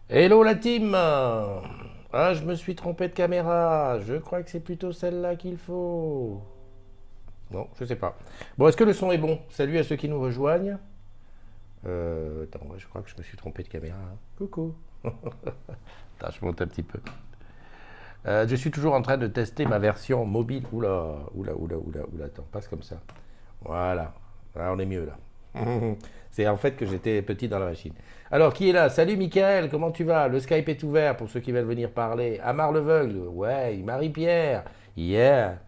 Hello la team. Ah, je me suis trompé de caméra. Je crois que c'est plutôt celle-là qu'il faut. Non, je sais pas. Bon, est-ce que le son est bon? Salut à ceux qui nous rejoignent. Attends, je crois que je me suis trompé de caméra. Coucou. Attends, je monte un petit peu. Je suis toujours en train de tester ma version mobile. Oula, attends, passe comme ça. Voilà. Là, on est mieux là. C'est en fait que j'étais petit dans la machine. Alors, qui est là? Salut Mickaël, comment tu vas? Le Skype est ouvert pour ceux qui veulent venir parler. Amar Leveugle, ouais. Marie-Pierre, yeah.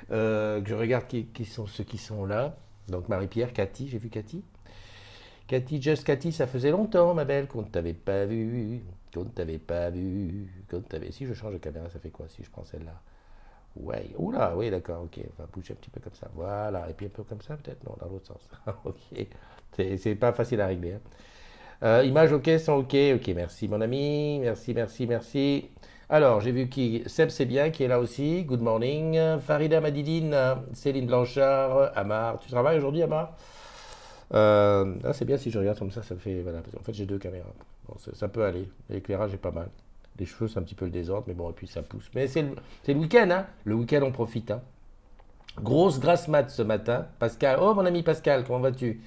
Que je regarde qui sont ceux qui sont là. Donc Marie-Pierre, Cathy, j'ai vu Cathy. Cathy, Just Cathy, ça faisait longtemps, ma belle, qu'on ne t'avait pas vu. Si je change de caméra, ça fait quoi si je prends celle-là? Ouais, oula, oui, d'accord, ok, on va bouger un petit peu comme ça, voilà, et puis un peu comme ça peut-être, non, dans l'autre sens, ok, c'est pas facile à régler, hein. Images ok, sont ok, merci mon ami, merci. Alors, j'ai vu Seb c'est bien, qui est là aussi, good morning, Farida Madidine, Céline Blanchard, Amar, tu travailles aujourd'hui Amar? C'est bien si je regarde comme ça me fait, voilà, parce qu'en fait j'ai deux caméras, bon, ça peut aller, l'éclairage est pas mal. Les cheveux, c'est un petit peu le désordre, mais bon, et puis ça pousse. Mais c'est le week-end, hein. Le week-end, on profite, hein. Grosse grasse mat ce matin. Pascal, oh mon ami Pascal, comment vas-tu?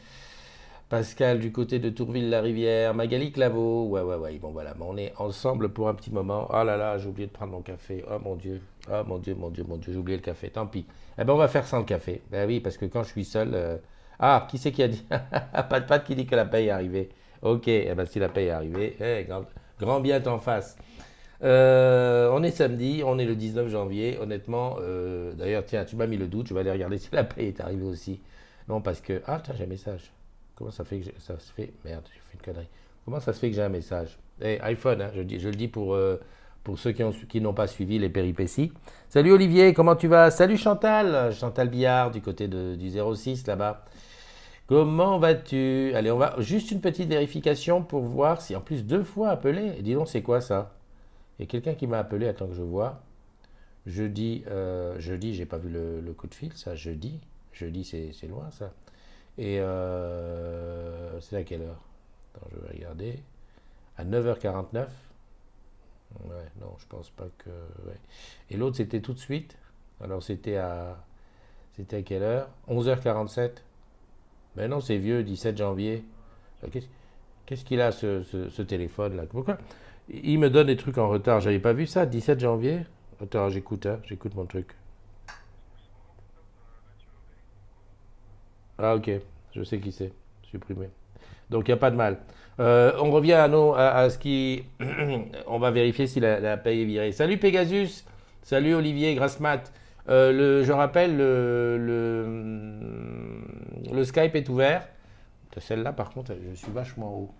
Pascal du côté de Tourville-la-Rivière. Magali Claveau, ouais. Bon voilà, on est ensemble pour un petit moment. Oh là là, j'ai oublié de prendre mon café. Oh mon Dieu, j'ai oublié le café. Tant pis. Eh ben on va faire sans le café. Ben oui, parce que quand je suis seul. Ah, qui c'est qui a dit? Pat qui dit que la paye est arrivée. Ok, eh ben si la paye est arrivée, grand bien t'en face. On est samedi, on est le 19 janvier. Honnêtement, d'ailleurs, tiens, tu m'as mis le doute. Je vais aller regarder si la paye est arrivée aussi. Non, parce que. Ah, tiens, j'ai un message. Comment ça fait que ça se fait. Merde, j'ai fait une connerie. Comment ça se fait que j'ai un message? iPhone, hein, je le dis pour ceux qui n'ont pas suivi les péripéties. Salut Olivier, comment tu vas? Salut Chantal Billard, du côté du 06 là-bas. Comment vas-tu? Allez, on va juste une petite vérification pour voir si en plus 2 fois appelé. Dis donc, c'est quoi ça? Il y a quelqu'un qui m'a appelé, attends que je vois. Jeudi, j'ai pas vu le coup de fil, ça, jeudi, c'est loin ça. Et c'est à quelle heure? Attends, je vais regarder. À 9h49. Ouais, non, je pense pas que. Ouais. Et l'autre, c'était tout de suite. Alors, c'était à quelle heure? 11h47. Mais non, c'est vieux, 17 janvier. Qu'est-ce qu'il a, ce téléphone-là? Pourquoi? Il me donne des trucs en retard. J'avais pas vu ça, 17 janvier. Attends, j'écoute mon truc. Ah, ok, je sais qui c'est. Supprimé. Donc, il n'y a pas de mal. On revient à ce qui. On va vérifier si la paye est virée. Salut Pegasus. Salut Olivier Grassmat. Je rappelle, le Skype est ouvert. Celle-là, par contre, je suis vachement haut.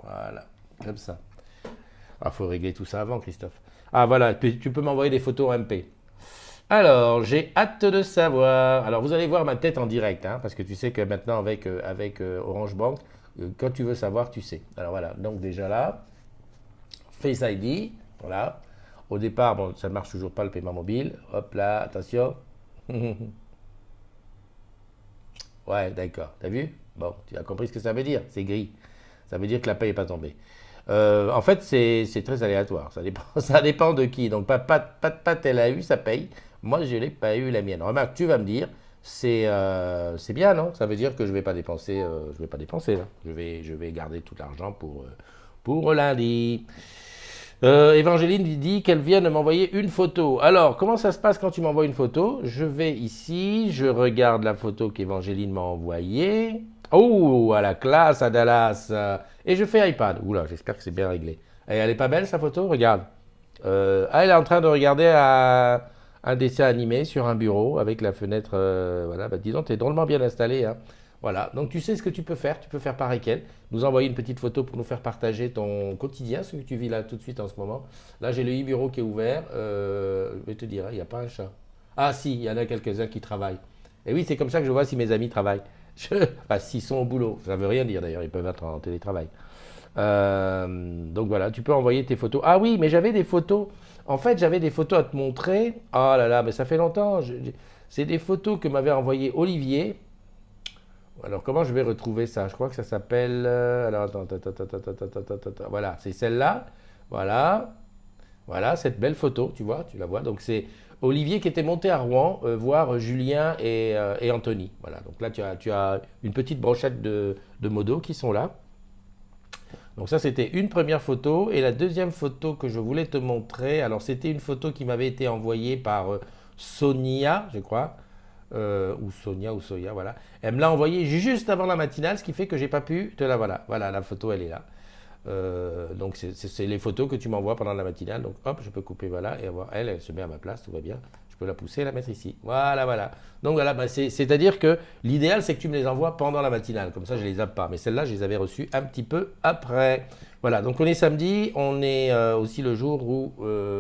Voilà, comme ça. Ah, faut régler tout ça avant, Christophe. Ah, voilà, tu peux m'envoyer des photos en MP. Alors, j'ai hâte de savoir. Alors, vous allez voir ma tête en direct, hein, parce que tu sais que maintenant, avec Orange Bank, quand tu veux savoir, tu sais. Alors, voilà, donc déjà là, Face ID, voilà. Au départ, bon, ça ne marche toujours pas le paiement mobile. Hop là, attention. Ouais, d'accord. T'as vu? Bon, tu as compris ce que ça veut dire. C'est gris. Ça veut dire que la paye n'est pas tombée. En fait, c'est très aléatoire. Ça dépend de qui. Donc, Pat, elle a eu sa paye. Moi, je n'ai pas eu la mienne. Remarque, tu vas me dire, c'est bien, non? Ça veut dire que je ne vais pas dépenser. Je vais pas dépenser là. Je vais garder tout l'argent pour lundi. Évangéline dit qu'elle vient de m'envoyer une photo. Alors, comment ça se passe quand tu m'envoies une photo? Je vais ici, je regarde la photo qu'Évangéline m'a envoyée. Oh, à la classe à Dallas. Et je fais iPad. Oula, j'espère que c'est bien réglé. Et elle est pas belle sa photo? Regarde. Elle est en train de regarder un dessin animé sur un bureau avec la fenêtre. Voilà, bah, dis donc, t'es drôlement bien installé, hein. Voilà, donc tu sais ce que tu peux faire pareil qu'elle, nous envoyer une petite photo pour nous faire partager ton quotidien, ce que tu vis là tout de suite en ce moment. Là, j'ai le e-bureau qui est ouvert, je vais te dire, hein, il n'y a pas un chat. Ah si, il y en a quelques-uns qui travaillent. Et oui, c'est comme ça que je vois si mes amis travaillent. Enfin, s'ils sont au boulot, ça ne veut rien dire d'ailleurs, ils peuvent être en télétravail. Donc voilà, tu peux envoyer tes photos. Ah oui, mais j'avais des photos. En fait, j'avais des photos à te montrer. Ah là là, mais ça fait longtemps. C'est des photos que m'avait envoyé Olivier. Alors, comment je vais retrouver ça? Je crois que ça s'appelle. Alors, attends. Voilà, c'est celle-là. Voilà. Voilà, cette belle photo, tu vois, tu la vois. Donc, c'est Olivier qui était monté à Rouen voir Julien et Anthony. Voilà, donc là, tu as une petite brochette de modos qui sont là. Donc ça, c'était une première photo. Et la deuxième photo que je voulais te montrer, alors c'était une photo qui m'avait été envoyée par Sonia, je crois, ou Sonia ou Soya, voilà. Elle me l'a envoyée juste avant la matinale, ce qui fait que j'ai pas pu te la voilà. Voilà, la photo, elle est là. Donc c'est les photos que tu m'envoies pendant la matinale. Donc hop, je peux couper, voilà, et avoir elle se met à ma place, tout va bien. Je peux la pousser et la mettre ici. Voilà, voilà. Donc voilà, bah, c'est-à-dire que l'idéal, c'est que tu me les envoies pendant la matinale. Comme ça, je les zappe pas. Mais celles-là, je les avais reçues un petit peu après. Voilà, donc on est samedi. On est aussi le jour où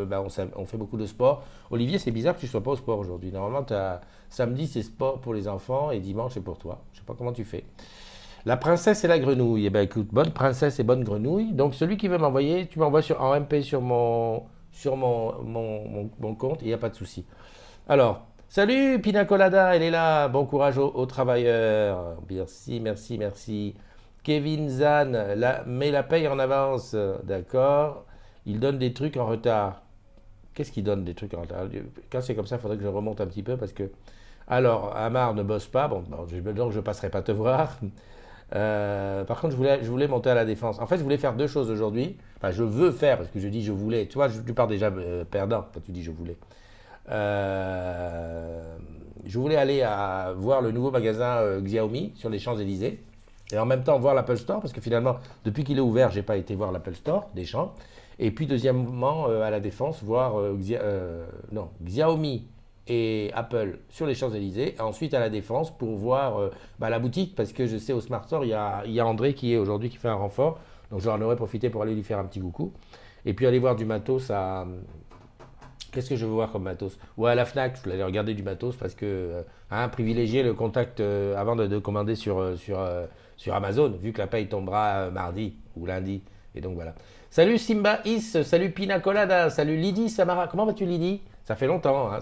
bah, on fait beaucoup de sport. Olivier, c'est bizarre que tu ne sois pas au sport aujourd'hui. Normalement, samedi, c'est sport pour les enfants et dimanche, c'est pour toi. Je ne sais pas comment tu fais. La princesse et la grenouille. Eh bien, écoute, bonne princesse et bonne grenouille. Donc, celui qui veut m'envoyer, tu m'envoies en MP sur mon compte, il n'y a pas de souci. Alors, salut Pina Colada, elle est là. Bon courage aux travailleurs. Merci, merci, merci. Kevin Zan, mais la paye en avance. D'accord. Il donne des trucs en retard. Qu'est-ce qu'il donne des trucs en retard? Quand c'est comme ça, il faudrait que je remonte un petit peu parce que. Alors, Amar ne bosse pas. Bon, donc je ne passerai pas te voir. Par contre, je voulais monter à la défense. En fait, je voulais faire deux choses aujourd'hui. Enfin, je veux faire, parce que je dis je voulais. Tu vois, tu pars déjà perdant quand tu dis je voulais. Je voulais aller voir le nouveau magasin Xiaomi sur les Champs-Élysées. Et en même temps voir l'Apple Store, parce que finalement, depuis qu'il est ouvert, j'ai pas été voir l'Apple Store des Champs. Et puis, deuxièmement, à la Défense, voir non, Xiaomi et Apple sur les Champs-Élysées. Ensuite, à la Défense, pour voir bah, la boutique, parce que je sais, au Smart Store, il y a André qui est aujourd'hui qui fait un renfort. Donc, j'en aurais profité pour aller lui faire un petit coucou. Et puis, aller voir du matos à. Qu'est-ce que je veux voir comme matos? Ouais, à la Fnac, je voulais aller regarder du matos parce que privilégier le contact avant de commander sur Amazon, vu que la paye tombera mardi ou lundi. Et donc voilà. Salut Simba Is, salut Pina Colada, salut Lydie Samara. Comment vas-tu Lydie? Ça fait longtemps, hein,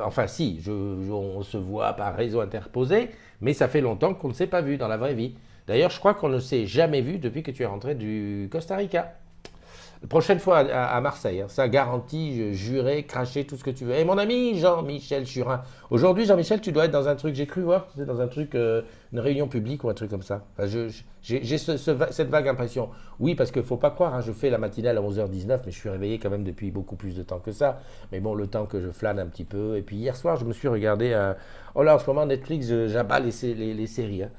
enfin si, on se voit par réseau interposé, mais ça fait longtemps qu'on ne s'est pas vu dans la vraie vie. D'ailleurs, je crois qu'on ne s'est jamais vu depuis que tu es rentré du Costa Rica. Prochaine fois à Marseille, hein, ça garantit, juré, craché, tout ce que tu veux. Et mon ami Jean-Michel Churin. Aujourd'hui, Jean-Michel, tu dois être dans un truc, j'ai cru voir, tu sais, dans un truc, une réunion publique ou un truc comme ça. Enfin, j'ai cette vague impression. Oui, parce qu'il ne faut pas croire, hein, je fais la matinale à 11h19, mais je suis réveillé quand même depuis beaucoup plus de temps que ça. Mais bon, le temps que je flâne un petit peu. Et puis hier soir, je me suis regardé. Oh là, en ce moment, Netflix, j'abats les séries, hein.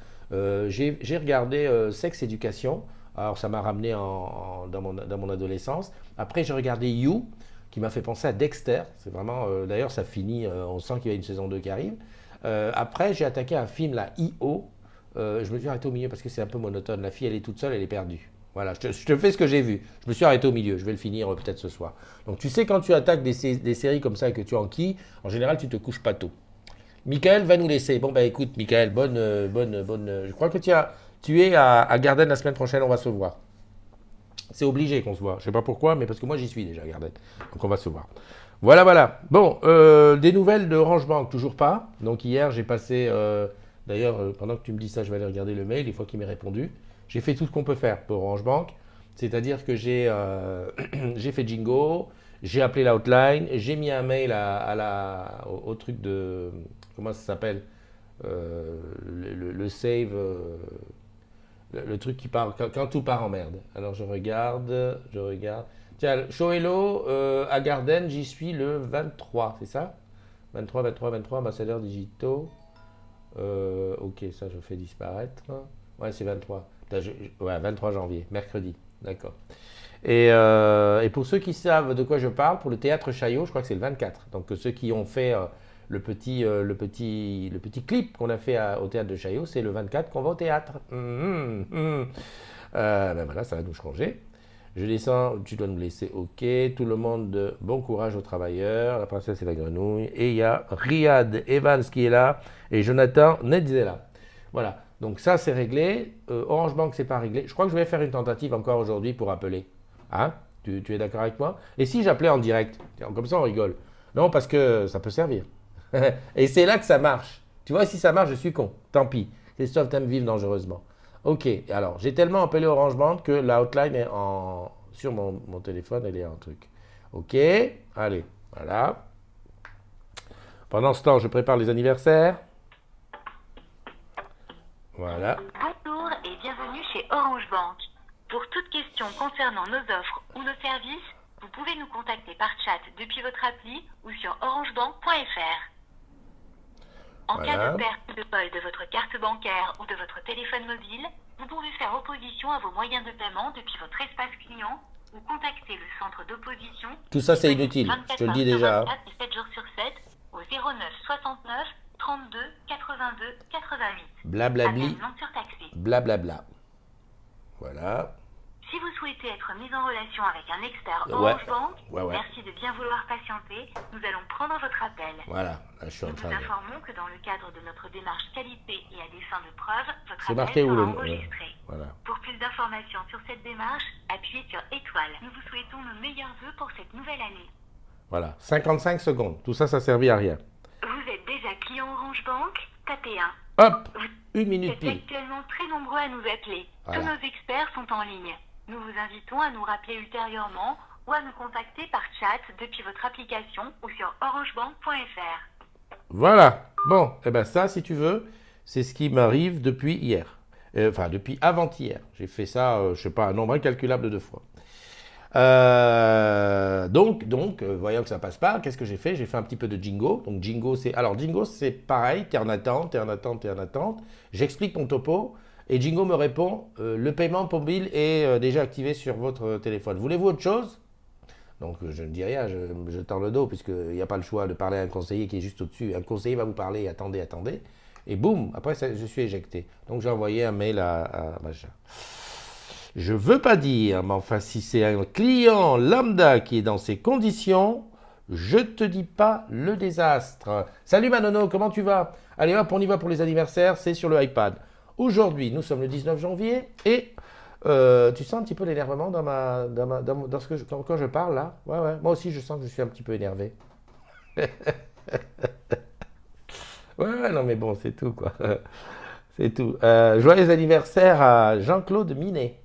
J'ai regardé Sex Education. Alors ça m'a ramené dans mon adolescence. Après j'ai regardé You, qui m'a fait penser à Dexter. C'est vraiment, d'ailleurs ça finit, on sent qu'il y a une saison 2 qui arrive. Après j'ai attaqué un film, la I.O. Je me suis arrêté au milieu parce que c'est un peu monotone. La fille elle est toute seule, elle est perdue. Voilà, je te fais ce que j'ai vu. Je me suis arrêté au milieu, je vais le finir peut-être ce soir. Donc tu sais quand tu attaques des séries comme ça et que tu enquilles, en général tu te couches pas tôt. Michael va nous laisser. Bon, bah écoute, Michael, bonne. Je crois que tu es à Garden la semaine prochaine, on va se voir. C'est obligé qu'on se voit. Je sais pas pourquoi, mais parce que moi j'y suis déjà à Garden. Donc on va se voir. Voilà, voilà. Bon, des nouvelles de Orange Bank, toujours pas. Donc hier, j'ai passé. D'ailleurs, pendant que tu me dis ça, je vais aller regarder le mail, une fois qu'il m'est répondu. J'ai fait tout ce qu'on peut faire pour Orange Bank. C'est-à-dire que j'ai fait Jingo, j'ai appelé la hotline, j'ai mis un mail au truc de. Comment ça s'appelle? Le save. Le truc qui part. Quand tout part en merde. Alors je regarde. Tiens, show hello à Garden, j'y suis le 23, c'est ça? 23, ambassadeurs digitaux. Ok, ça je fais disparaître. Ouais, c'est 23. Ouais, 23 janvier, mercredi. D'accord. Et pour ceux qui savent de quoi je parle, pour le théâtre Chaillot, je crois que c'est le 24. Donc ceux qui ont fait le petit clip qu'on a fait au théâtre de Chaillot, c'est le 24 qu'on va au théâtre. Ben voilà, ça va nous changer. Je descends, tu dois nous laisser OK. Tout le monde, bon courage aux travailleurs. La princesse et la grenouille. Et il y a Riyad Evans qui est là. Et Jonathan Netzela. Voilà. Donc ça, c'est réglé. Orange Bank, c'est pas réglé. Je crois que je vais faire une tentative encore aujourd'hui pour appeler. Hein? Tu es d'accord avec moi? Et si j'appelais en direct? Tiens, comme ça, on rigole. Non, parce que ça peut servir. Et c'est là que ça marche. Tu vois, si ça marche, je suis con. Tant pis. Christophe t'aime vivre dangereusement. Ok, alors j'ai tellement appelé Orange Bank que la hotline est sur mon téléphone, elle est en truc. Ok, allez, voilà. Pendant ce temps, je prépare les anniversaires. Voilà. Bonjour et bienvenue chez Orange Bank. Pour toute question concernant nos offres ou nos services, vous pouvez nous contacter par chat depuis votre appli ou sur orangebank.fr. En cas de perte de vol de votre carte bancaire ou de votre téléphone mobile, vous pouvez faire opposition à vos moyens de paiement depuis votre espace client ou contacter le centre d'opposition. Tout ça, c'est inutile, je te le dis déjà. 24 et 7 jours sur 7 au 09 69 32 82 88. Blablabli. Appel non surtaxé. Blablabla. Voilà. Si vous souhaitez être mis en relation avec un expert Orange Bank, Ouais. merci de bien vouloir patienter. Nous allons prendre votre appel. Voilà, là, je suis en Nous train vous de... informons que dans le cadre de notre démarche qualité et à des fins de preuve, votre C'est appel marqué où sera le... enregistré. voilà. Pour plus d'informations sur cette démarche, appuyez sur étoile. Nous vous souhaitons nos meilleurs vœux pour cette nouvelle année. Voilà, 55 secondes. Tout ça, ça servit à rien. Vous êtes déjà client Orange Bank? Tapez 1. Hop, Vous une minute êtes pile. actuellement très nombreux à nous appeler. Voilà. Tous nos experts sont en ligne. Nous vous invitons à nous rappeler ultérieurement ou à nous contacter par chat depuis votre application ou sur orangebank.fr. Voilà. Bon, eh ben ça, si tu veux, c'est ce qui m'arrive depuis hier. Enfin, depuis avant-hier. J'ai fait ça, je sais pas, un nombre incalculable de fois. Donc, voyant que ça passe pas, qu'est-ce que j'ai fait? J'ai fait un petit peu de Jingo. Donc Jingo, c'est pareil, t'es en attente. J'explique mon topo et Jingo me répond, le paiement mobile est déjà activé sur votre téléphone. Voulez-vous autre chose? Donc je ne dis rien, je tends le dos puisqu'il n'y a pas le choix de parler à un conseiller qui est juste au-dessus. Un conseiller va vous parler, attendez. Et boum, après je suis éjecté. Donc j'ai envoyé un mail à machin. Je veux pas dire, mais enfin, si c'est un client lambda qui est dans ces conditions, je te dis pas le désastre. Salut Manono, comment tu vas? Allez hop, on y va pour les anniversaires, c'est sur le iPad. Aujourd'hui, nous sommes le 19 janvier et tu sens un petit peu l'énervement dans ce que quand je parle là? Ouais, moi aussi je sens que je suis un petit peu énervé. Ouais, non mais bon, c'est tout quoi. C'est tout. Joyeux anniversaire à Jean-Claude Minet,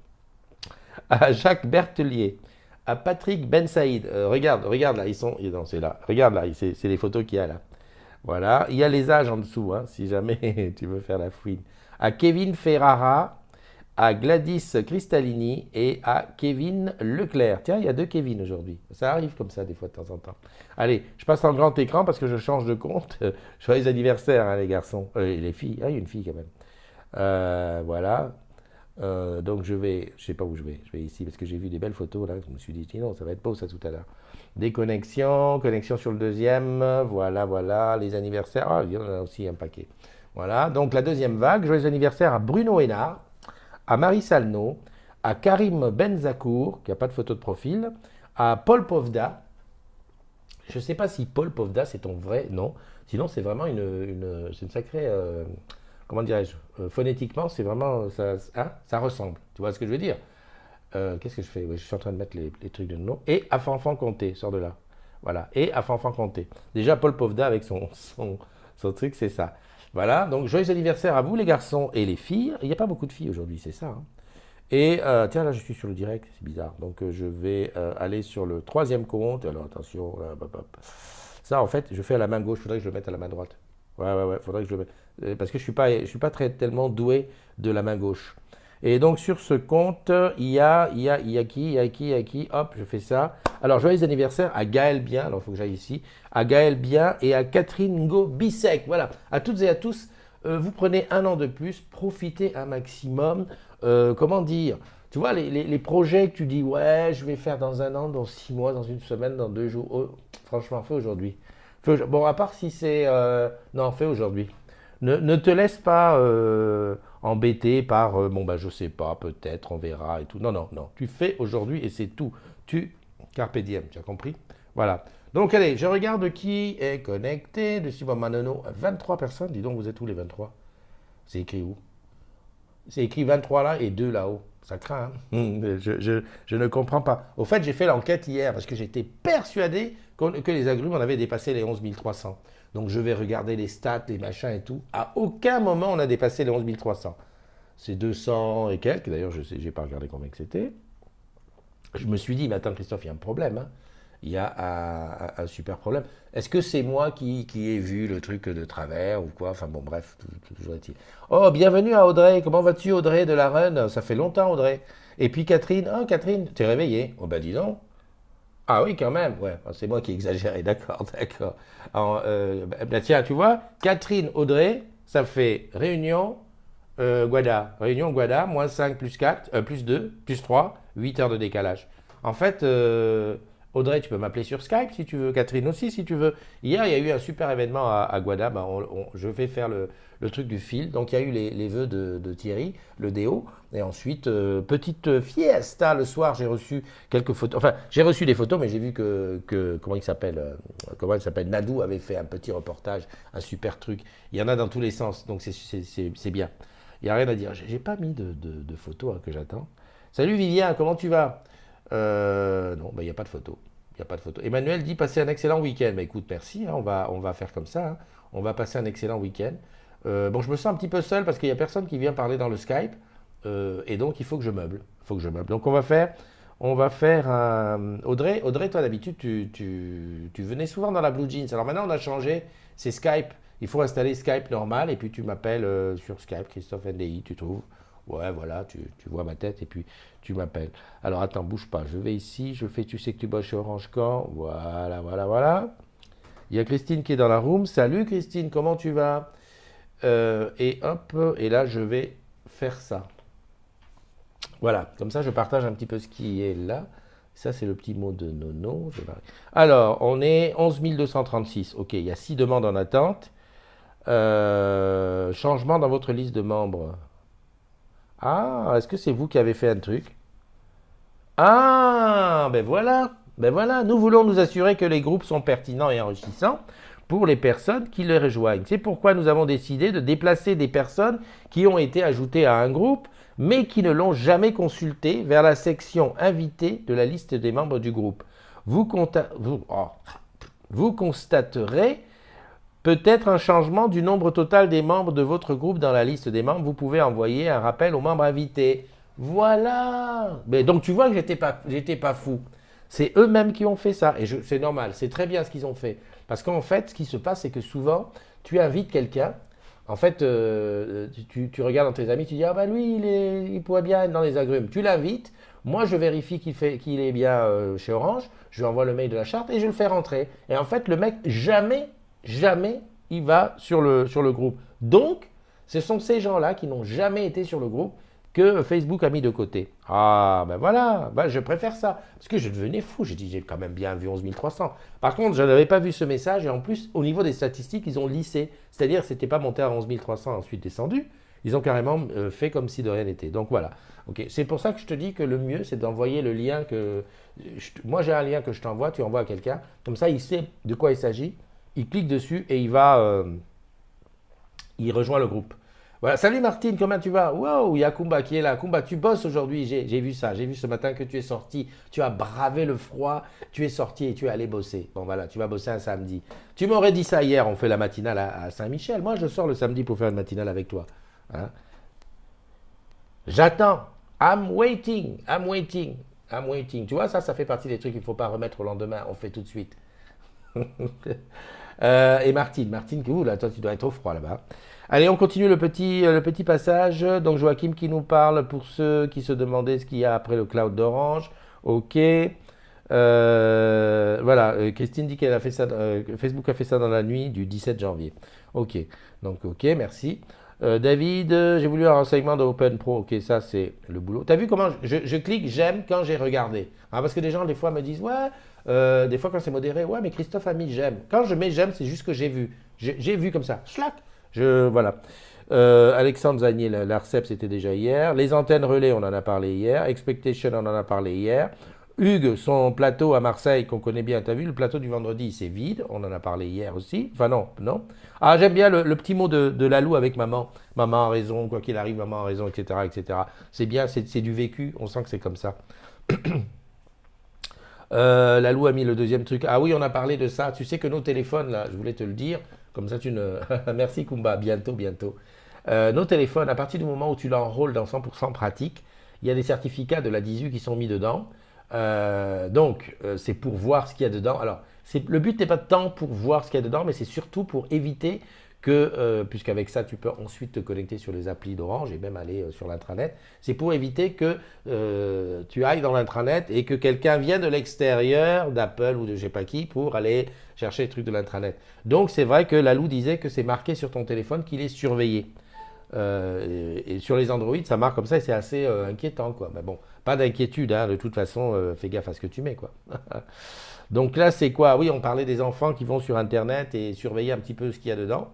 à Jacques Berthelier, à Patrick Ben Saïd. Regarde là, non, c'est là. Regarde là, c'est les photos qu'il y a là. Voilà, il y a les âges en dessous, hein, si jamais tu veux faire la fouine. À Kevin Ferrara, à Gladys Cristallini et à Kevin Leclerc. Tiens, il y a 2 Kevin aujourd'hui. Ça arrive comme ça des fois de temps en temps. Allez, je passe en grand écran parce que je change de compte. Joyeux anniversaire, hein, les garçons. Et les filles. Ah, il y a une fille quand même. Voilà. Donc je sais pas où je vais ici parce que j'ai vu des belles photos là, je me suis dit non, ça va être beau ça tout à l'heure. Des connexion sur le deuxième, voilà, les anniversaires, ah, il y en a aussi un paquet. Voilà, donc la deuxième vague, joyeux anniversaire à Bruno Hénard, à Marie Salno, à Karim Benzakour, qui n'a pas de photo de profil, à Paul Povda. Je ne sais pas si Paul Povda c'est ton vrai nom, sinon c'est vraiment c'est une sacrée... comment dirais-je, phonétiquement, c'est vraiment, ça ressemble. Tu vois ce que je veux dire? Qu'est-ce que je fais? Je suis en train de mettre les trucs de nom. Et à Fanfan Comté, sors de là. Voilà, et à Fanfan Comté. Déjà, Paul Povda avec son truc, c'est ça. Voilà, donc joyeux anniversaire à vous les garçons et les filles. Il n'y a pas beaucoup de filles aujourd'hui, c'est ça. Hein. Et tiens, là, je suis sur le direct, c'est bizarre. Donc, je vais aller sur le 3e compte. Alors, attention, ça, en fait, je fais à la main gauche. Il faudrait que je le mette à la main droite. Ouais, faudrait que je le mette. Parce que je suis pas tellement doué de la main gauche. Et donc sur ce compte, il y a qui? Hop, je fais ça. Alors joyeux anniversaire à Gaël Bien. Alors il faut que j'aille ici. À Gaël Bien et à Catherine Ngo Bissec. Voilà. À toutes et à tous, vous prenez un an de plus, profitez un maximum. Comment dire? Tu vois, les projets que tu dis, ouais, je vais faire dans un an, dans 6 mois, dans une semaine, dans 2 jours. Oh, franchement, fais aujourd'hui. Bon, à part si c'est... non, fais aujourd'hui. Ne te laisse pas embêter par, bon, bah, je sais pas, peut-être, on verra et tout. Non, non, non. Tu fais aujourd'hui et c'est tout. Carpe diem, tu as compris? Voilà. Donc, allez, je regarde qui est connecté. Dessus, bon, Manono, 23 personnes. Dis donc, vous êtes où les 23? C'est écrit où? C'est écrit 23 là et 2 là-haut. Ça craint, hein. Je ne comprends pas. Au fait, j'ai fait l'enquête hier parce que j'étais persuadé que les agrumes en avaient dépassé les 11 300. Donc je vais regarder les stats, les machins et tout. À aucun moment on a dépassé les 11 300. C'est 200 et quelques. D'ailleurs, je n'ai pas regardé combien que c'était. Je me suis dit, mais attends Christophe, il y a un problème, hein. Il y a un super problème. Est-ce que c'est moi qui ai vu le truc de travers ou quoi? Enfin bon, bref, toujours est-il. Oh, bienvenue à Audrey. Comment vas-tu, Audrey de la Run? Ça fait longtemps, Audrey. Et puis Catherine. Oh, Catherine, t'es réveillée? Oh, bah dis donc. Ah oui, quand même. Ouais, c'est moi qui ai exagéré. D'accord, d'accord. Bah, tiens, tu vois, Catherine, Audrey, ça fait Réunion, Guada. Réunion, Guada, moins 5 plus 4, plus 2, plus 3, 8 heures de décalage. En fait, Audrey, tu peux m'appeler sur Skype si tu veux, Catherine aussi si tu veux. Hier, il y a eu un super événement à Guada. Ben, je vais faire le truc du fil. Donc, il y a eu les vœux de Thierry, le déo. Et ensuite, petite fiesta le soir. J'ai reçu quelques photos. Enfin, j'ai reçu des photos, mais j'ai vu que comment il s'appelle Nadou avait fait un petit reportage, un super truc. Il y en a dans tous les sens. Donc, c'est bien. Il n'y a rien à dire. J'ai pas mis de photos hein, que j'attends. Salut Vivien, comment tu vas? Non, bah, il n'y a pas de photo. Il y a pas de photo. Emmanuel dit passer un excellent week-end. Bah, écoute, merci, hein, on va faire comme ça, hein. On va passer un excellent week-end. Bon, je me sens un petit peu seul parce qu'il n'y a personne qui vient parler dans le Skype. Et donc, il faut que je meuble. Il faut que je meuble. Donc, on va faire un... Audrey, toi, d'habitude, tu venais souvent dans la Blue Jeans. Alors maintenant, on a changé. C'est Skype. Il faut installer Skype normal. Et puis, tu m'appelles sur Skype, Christophe NDI, tu trouves. Ouais, voilà, tu vois ma tête et puis tu m'appelles. Alors attends, bouge pas, je vais ici, je fais, tu sais que tu bosses chez Orange quand? Voilà, voilà, voilà. Il y a Christine qui est dans la room. Salut Christine, comment tu vas? Et hop, et là je vais faire ça. Voilà, comme ça je partage un petit peu ce qui est là. Ça c'est le petit mot de Nono. Alors, on est 11 236. Ok, il y a 6 demandes en attente. Changement dans votre liste de membres. Ah, est-ce que c'est vous qui avez fait un truc? Ah, ben voilà, ben voilà. Nous voulons nous assurer que les groupes sont pertinents et enrichissants pour les personnes qui les rejoignent. C'est pourquoi nous avons décidé de déplacer des personnes qui ont été ajoutées à un groupe, mais qui ne l'ont jamais consulté vers la section invitée de la liste des membres du groupe. Vous constaterez peut-être un changement du nombre total des membres de votre groupe dans la liste des membres. Vous pouvez envoyer un rappel aux membres invités. Voilà. Mais donc tu vois que j'étais pas fou. C'est eux-mêmes qui ont fait ça. Et c'est normal, c'est très bien ce qu'ils ont fait. Parce qu'en fait, ce qui se passe, c'est que souvent, tu invites quelqu'un. En fait, tu regardes dans tes amis, tu dis, ah bah lui, il pourrait bien être dans les agrumes. Tu l'invites. Moi, je vérifie qu'il est bien chez Orange. Je lui envoie le mail de la charte et je le fais rentrer. Et en fait, le mec, jamais il va sur le groupe. Donc, ce sont ces gens-là qui n'ont jamais été sur le groupe que Facebook a mis de côté. Ah, ben voilà, ben je préfère ça. Parce que je devenais fou. J'ai dit, j'ai quand même bien vu 11 300. Par contre, je n'avais pas vu ce message. Et en plus, au niveau des statistiques, ils ont lissé. C'est-à-dire, ce n'était pas monté à 11 300, ensuite descendu. Ils ont carrément fait comme si de rien n'était. Donc voilà. Okay. C'est pour ça que je te dis que le mieux, c'est d'envoyer le lien que... Moi, j'ai un lien que je t'envoie, tu envoies à quelqu'un. Comme ça, il sait de quoi il s'agit. Il clique dessus et il rejoint le groupe. Voilà. Salut Martine, comment tu vas? Wow, il y a Kumba qui est là. Kumba, tu bosses aujourd'hui. J'ai vu ça. J'ai vu ce matin que tu es sorti. Tu as bravé le froid. Tu es sorti et tu es allé bosser. Bon, voilà, tu vas bosser un samedi. Tu m'aurais dit ça hier. On fait la matinale à Saint-Michel. Moi, je sors le samedi pour faire une matinale avec toi. Hein? J'attends. I'm waiting. I'm waiting. I'm waiting. Tu vois, ça fait partie des trucs qu'il ne faut pas remettre au lendemain. On fait tout de suite. Et Martine, là, toi, tu dois être au froid là-bas. Allez, on continue le petit passage. Donc, Joachim qui nous parle pour ceux qui se demandaient ce qu'il y a après le cloud d'Orange. Ok. Voilà, Christine dit qu'elle a fait ça, Facebook a fait ça dans la nuit du 17 janvier. Ok, donc ok, merci. David, j'ai voulu un renseignement de Open Pro. Ok, ça c'est le boulot. T'as vu comment je clique j'aime quand j'ai regardé. Ah, parce que des gens des fois me disent ouais, des fois quand c'est modéré, ouais mais Christophe a mis j'aime. Quand je mets j'aime, c'est juste que j'ai vu. J'ai vu comme ça. Schlac. Voilà. Alexandre Zanier, l'ARCEP c'était déjà hier. Les antennes relais, on en a parlé hier. Expectation, on en a parlé hier. Hugues, son plateau à Marseille, qu'on connaît bien, t'as vu, le plateau du vendredi, c'est vide. On en a parlé hier aussi. Enfin non, non. Ah, j'aime bien le petit mot de Lalou avec maman. Maman a raison, quoi qu'il arrive, maman a raison, etc. etc. C'est bien, c'est du vécu, on sent que c'est comme ça. Lalou a mis le deuxième truc. Ah oui, on a parlé de ça. Tu sais que nos téléphones, là, je voulais te le dire, comme ça tu ne... Merci Kumba, bientôt, bientôt. Nos téléphones, à partir du moment où tu l'enrôles dans 100% pratique, il y a des certificats de la 18 qui sont mis dedans. Donc, c'est pour voir ce qu'il y a dedans. Alors, le but n'est pas tant pour voir ce qu'il y a dedans, mais c'est surtout pour éviter que, puisqu'avec ça, tu peux ensuite te connecter sur les applis d'Orange et même aller sur l'intranet, c'est pour éviter que tu ailles dans l'intranet et que quelqu'un vienne de l'extérieur, d'Apple ou de je sais pas qui, pour aller chercher les trucs de l'intranet. Donc, c'est vrai que Lalou disait que c'est marqué sur ton téléphone qu'il est surveillé. Et sur les Android, ça marque comme ça et c'est assez inquiétant, quoi. Mais bon, pas d'inquiétude, hein, de toute façon, fais gaffe à ce que tu mets, quoi. Donc là, c'est quoi? Oui, on parlait des enfants qui vont sur Internet et surveiller un petit peu ce qu'il y a dedans.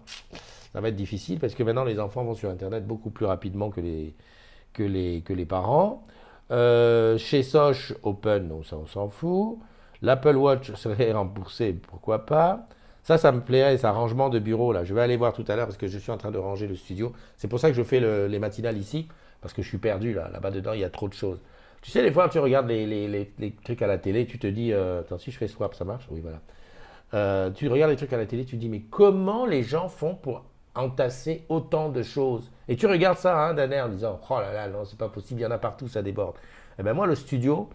Ça va être difficile parce que maintenant, les enfants vont sur Internet beaucoup plus rapidement que les parents. Chez Soch, Open, donc ça, on s'en fout. L'Apple Watch serait remboursé, pourquoi pas. Ça me plairait, ça rangement de bureau là. Je vais aller voir tout à l'heure parce que je suis en train de ranger le studio. C'est pour ça que je fais les matinales ici, parce que je suis perdu là. Là-bas dedans, il y a trop de choses. Tu sais, des fois, tu regardes les trucs à la télé, tu te dis, attends, si je fais swap, ça marche? Oui, voilà. Tu regardes les trucs à la télé, tu te dis, mais comment les gens font pour entasser autant de choses? Et tu regardes ça hein, d'un air en disant, oh là là, non, c'est pas possible, il y en a partout, ça déborde. Et ben moi, le studio,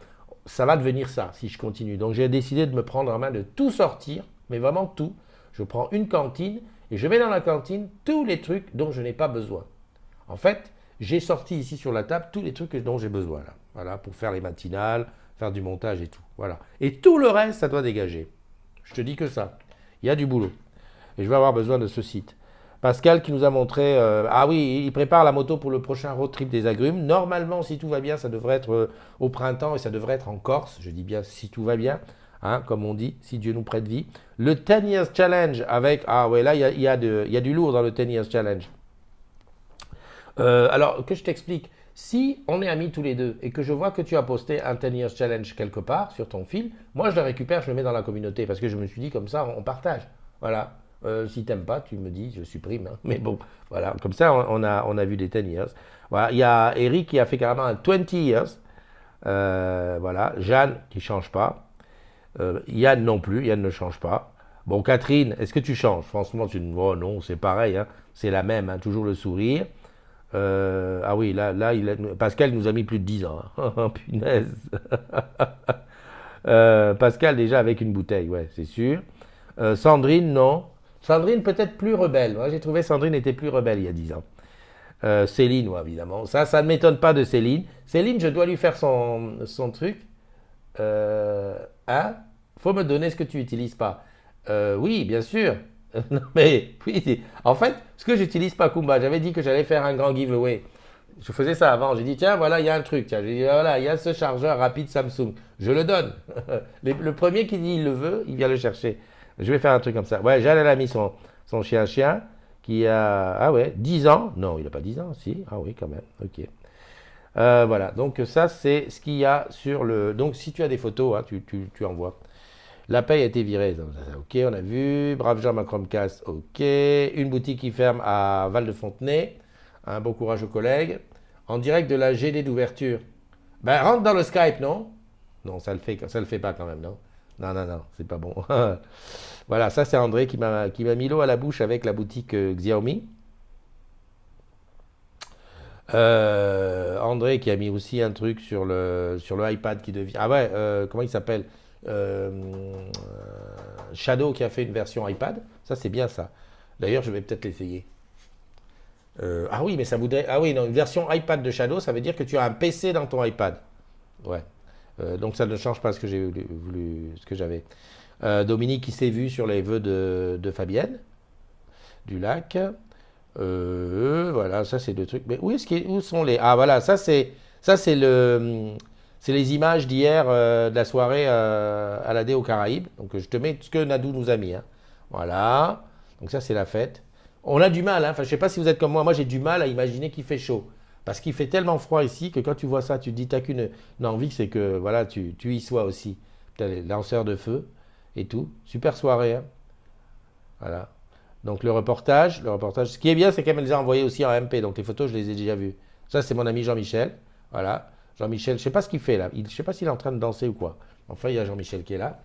ça va devenir ça si je continue. Donc j'ai décidé de me prendre en main, de tout sortir, mais vraiment tout. Je prends une cantine et je mets dans la cantine tous les trucs dont je n'ai pas besoin. En fait, j'ai sorti ici sur la table tous les trucs dont j'ai besoin là. Voilà, pour faire les matinales, faire du montage et tout. Voilà. Et tout le reste, ça doit dégager. Je te dis que ça. Il y a du boulot. Et je vais avoir besoin de ce site. Pascal qui nous a montré, ah oui, il prépare la moto pour le prochain road trip des agrumes. Normalement, si tout va bien, ça devrait être au printemps et ça devrait être en Corse. Je dis bien si tout va bien, hein, comme on dit, si Dieu nous prête vie. Le 10 Years Challenge avec, ah ouais, là, il y a du lourd dans le 10 Years Challenge. Alors, que je t'explique. Si on est amis tous les deux et que je vois que tu as posté un 10 Years Challenge quelque part sur ton fil, moi je le récupère, je le mets dans la communauté parce que je me suis dit comme ça on partage. Voilà. Si t'aimes pas, tu me dis, je supprime. Hein. Mais bon, voilà. Comme ça, on a vu des 10 years. Voilà. Il y a Eric qui a fait carrément un 20 years. Voilà. Jeanne qui change pas. Yann non plus. Yann ne change pas. Bon, Catherine, est-ce que tu changes? Franchement, oh non, c'est pareil. Hein. C'est la même. Hein. Toujours le sourire. Ah oui, là Pascal nous a mis plus de 10 ans. Hein. Punaise. Pascal déjà avec une bouteille, ouais, c'est sûr. Sandrine, non. Sandrine peut-être plus rebelle. Moi, j'ai trouvé Sandrine était plus rebelle il y a 10 ans. Céline, ouais, évidemment. Ça ne m'étonne pas de Céline. Céline, je dois lui faire son truc. Hein? Faut me donner ce que tu n'utilises pas. Oui, bien sûr. Non, mais oui, en fait, ce que j'utilise pas, Kumba, j'avais dit que j'allais faire un grand giveaway. Je faisais ça avant. J'ai dit, tiens, voilà, il y a un truc. Tiens, j'ai dit, voilà, il y a ce chargeur rapide Samsung. Je le donne. Le premier qui dit il le veut, il vient le chercher. Je vais faire un truc comme ça. Ouais, Jeanne, elle a mis son chien qui a, ah ouais, 10 ans. Non, il n'a pas 10 ans, si. Ah oui, quand même. Ok. Voilà, donc ça, c'est ce qu'il y a sur le... Donc, si tu as des photos, hein, tu envoies. La paye a été virée. Ok, on a vu. Brave Jean, ma Chromecast. Ok. Une boutique qui ferme à Val-de-Fontenay. Un bon courage aux collègues. En direct de la GD d'ouverture. Ben, rentre dans le Skype, non? Non, ça le fait pas quand même, non? Non, c'est pas bon. Voilà, ça c'est André qui m'a mis l'eau à la bouche avec la boutique Xiaomi. André qui a mis aussi un truc sur le iPad qui devient... Ah ouais, comment il s'appelle? Shadow qui a fait une version iPad. Ça c'est bien ça. D'ailleurs, je vais peut-être l'essayer. Ah oui, mais ça voudrait... Ah oui, non, une version iPad de Shadow, ça veut dire que tu as un PC dans ton iPad. Ouais. Donc ça ne change pas ce que j'ai ce que j'avais. Dominique qui s'est vu sur les vœux de Fabienne, du lac. Voilà, ça c'est deux trucs. Mais où sont les... Ah voilà, c'est les images d'hier de la soirée à la D aux Caraïbes. Donc je te mets ce que Nadou nous a mis, hein. Voilà. Donc ça c'est la fête. On a du mal, hein. Enfin je sais pas si vous êtes comme moi j'ai du mal à imaginer qu'il fait chaud. Parce qu'il fait tellement froid ici que quand tu vois ça, tu te dis t'as qu'une envie, c'est que voilà, tu y sois aussi. T'as les lanceurs de feu et tout. Super soirée, hein. Voilà. Donc le reportage, ce qui est bien, c'est qu'elle me les a envoyés aussi en MP, donc les photos, je les ai déjà vues. Ça, c'est mon ami Jean-Michel. Voilà. Jean-Michel, je sais pas ce qu'il fait là. Je sais pas s'il est en train de danser ou quoi. Enfin, il y a Jean-Michel qui est là.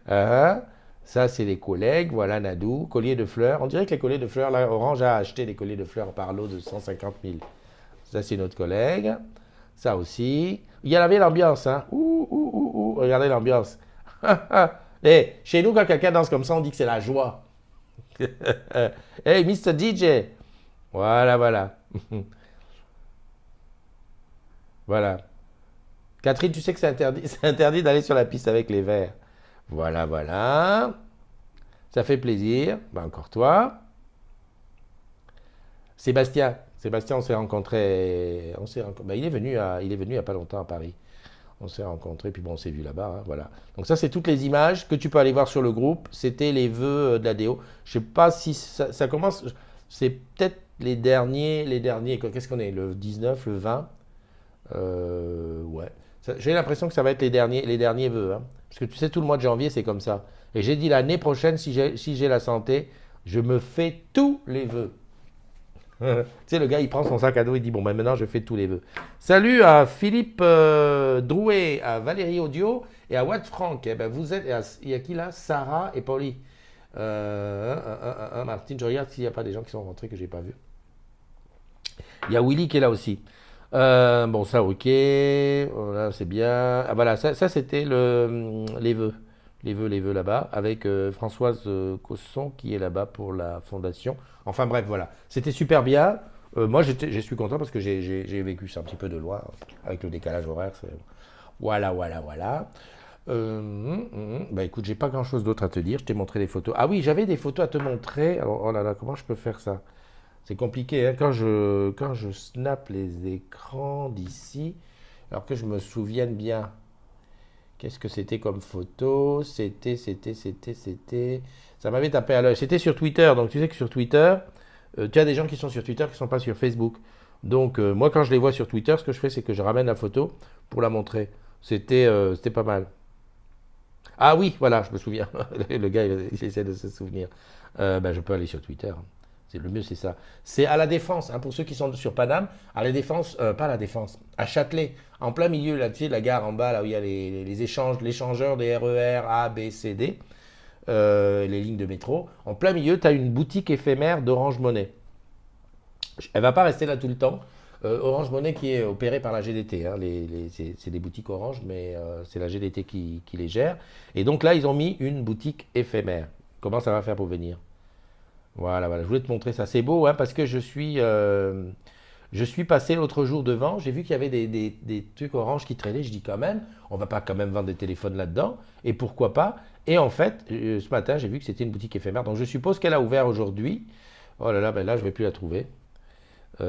Hein. Ça, c'est les collègues. Voilà, Nadou. Collier de fleurs. On dirait que les colliers de fleurs, là, Orange a acheté des colliers de fleurs par lot de 150 000. Ça, c'est notre collègue. Ça aussi. Il y avait l'ambiance, hein. Ouh. Regardez l'ambiance. Et chez nous, quand quelqu'un danse comme ça, on dit que c'est la joie. Hey, Mr. DJ. Voilà. Voilà. Catherine, tu sais que c'est interdit, c'est interdit d'aller sur la piste avec les verres. Voilà. Ça fait plaisir. Ben, encore toi. Sébastien, on s'est rencontrés. Ben, il est venu il n'y a pas longtemps à Paris. On s'est rencontrés, puis bon, on s'est vu là-bas, hein, voilà. Donc ça, c'est toutes les images que tu peux aller voir sur le groupe. C'était les vœux d'Adéo. Je sais pas si ça commence. C'est peut-être les derniers. Qu'est-ce qu'on est? Le 19, le 20. Ouais. J'ai l'impression que ça va être les derniers vœux, hein. Parce que tu sais, tout le mois de janvier, c'est comme ça. Et j'ai dit l'année prochaine, si j'ai la santé, je me fais tous les vœux. Tu sais, le gars, il prend son sac à dos, il dit, bon, ben maintenant, je fais tous les vœux. Salut à Philippe Drouet, à Valérie Audio et à Watt Franck. Eh ben, vous êtes, il y a qui là? Sarah et Paulie. Martine, je regarde s'il n'y a pas des gens qui sont rentrés que j'ai pas vu. Il y a Willy qui est là aussi. Bon, ça, ok. Voilà, c'est bien. Ah, voilà, ça c'était les vœux. Les vœux là-bas, avec Françoise Cosson qui est là-bas pour la fondation. Enfin bref, voilà. C'était super bien. Moi, je suis content parce que j'ai vécu ça un petit peu de loin, avec le décalage horaire. Voilà. Bah écoute, j'ai pas grand-chose d'autre à te dire. Je t'ai montré des photos. Ah oui, j'avais des photos à te montrer. Alors, oh là là, comment je peux faire ça? C'est compliqué, hein. Quand je snap les écrans d'ici, alors que je me souvienne bien. Qu'est-ce que c'était comme photo? C'était. Ça m'avait tapé à l'œil. C'était sur Twitter. Donc tu sais que sur Twitter, tu as des gens qui sont sur Twitter qui ne sont pas sur Facebook. Donc moi, quand je les vois sur Twitter, ce que je fais, c'est que je ramène la photo pour la montrer. C'était pas mal. Ah oui, voilà, je me souviens. Le gars, il essaie de se souvenir. Ben, je peux aller sur Twitter. Le mieux, c'est ça. C'est à la Défense, hein, pour ceux qui sont sur Paname, à la Défense, pas à la Défense, à Châtelet, en plein milieu, là, tu sais, la gare en bas, là où il y a l'échangeur des RER A, B, C, D, les lignes de métro. En plein milieu, tu as une boutique éphémère d'Orange Money. Elle va pas rester là tout le temps. Orange Money qui est opérée par la GDT, hein, c'est des boutiques Orange, mais c'est la GDT qui les gère. Et donc là, ils ont mis une boutique éphémère. Comment ça va faire pour venir? Voilà, je voulais te montrer ça. C'est beau, hein, parce que je suis passé l'autre jour devant, j'ai vu qu'il y avait des trucs Orange qui traînaient. Je dis quand même, on va pas quand même vendre des téléphones là-dedans, et pourquoi pas? Et en fait, ce matin, j'ai vu que c'était une boutique éphémère, donc je suppose qu'elle a ouvert aujourd'hui. Oh là là, ben là, je vais plus la trouver. Je